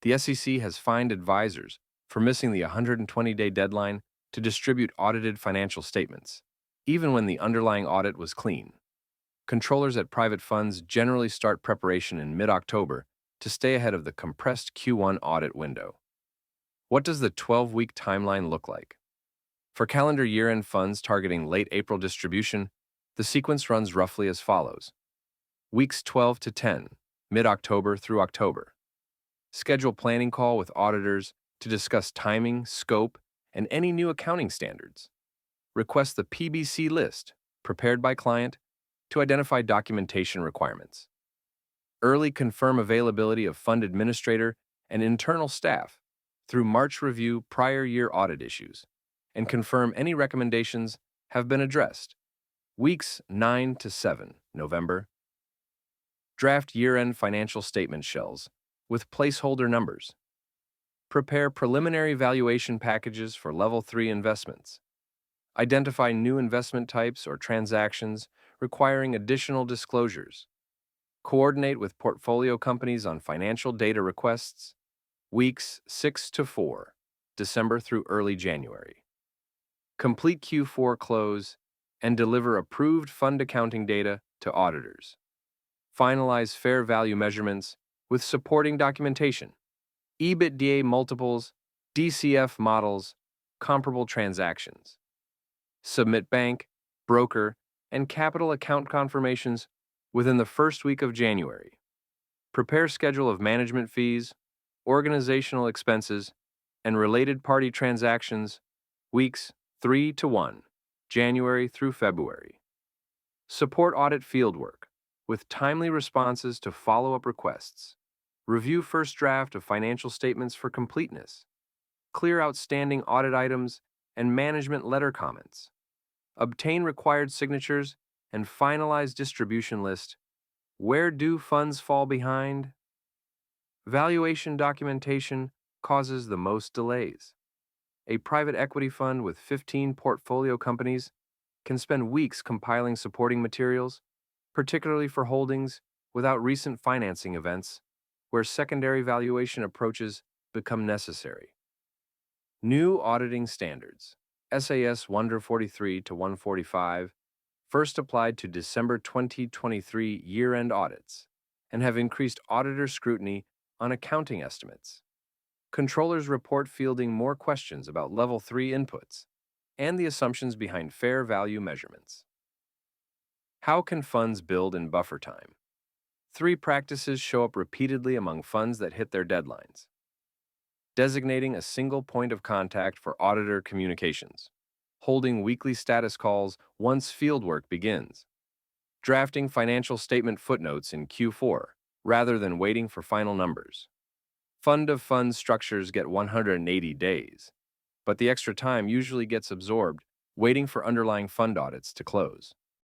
The SEC has fined advisors for missing the 120-day deadline to distribute audited financial statements, even when the underlying audit was clean. Controllers at private funds generally start preparation in mid-October to stay ahead of the compressed Q1 audit window. What does the 12-week timeline look like? For calendar year-end funds targeting late April distribution, the sequence runs roughly as follows. Weeks 12 to 10, mid-October through October. Schedule planning call with auditors to discuss timing, scope, and any new accounting standards. Request the PBC list, prepared by client, to identify documentation requirements. Early confirm availability of fund administrator and internal staff through March review prior year audit issues, and confirm any recommendations have been addressed. Weeks 9 to 7, November. Draft year-end financial statement shells with placeholder numbers. Prepare preliminary valuation packages for Level 3 investments. Identify new investment types or transactions requiring additional disclosures. Coordinate with portfolio companies on financial data requests. Weeks 6 to 4, December through early January. Complete Q4 close and deliver approved fund accounting data to auditors. Finalize fair value measurements with supporting documentation, EBITDA multiples, DCF models, comparable transactions. Submit bank, broker, and capital account confirmations within the first week of January. Prepare schedule of management fees, organizational expenses, and related party transactions, weeks 3 to 1, January through February. Support audit fieldwork with timely responses to follow-up requests. Review first draft of financial statements for completeness. Clear outstanding audit items and management letter comments. Obtain required signatures and finalize distribution list. Where do funds fall behind? Valuation documentation causes the most delays. A private equity fund with 15 portfolio companies can spend weeks compiling supporting materials, particularly for holdings without recent financing events, where secondary valuation approaches become necessary. New auditing standards, SAS 143 to 145, first applied to December 2023 year-end audits, and have increased auditor scrutiny on accounting estimates. Controllers report fielding more questions about Level 3 inputs and the assumptions behind fair value measurements. How can funds build in buffer time? 3 practices show up repeatedly among funds that hit their deadlines. Designating a single point of contact for auditor communications. Holding weekly status calls once fieldwork begins. Drafting financial statement footnotes in Q4 rather than waiting for final numbers. Fund of funds structures get 180 days, but the extra time usually gets absorbed waiting for underlying fund audits to close.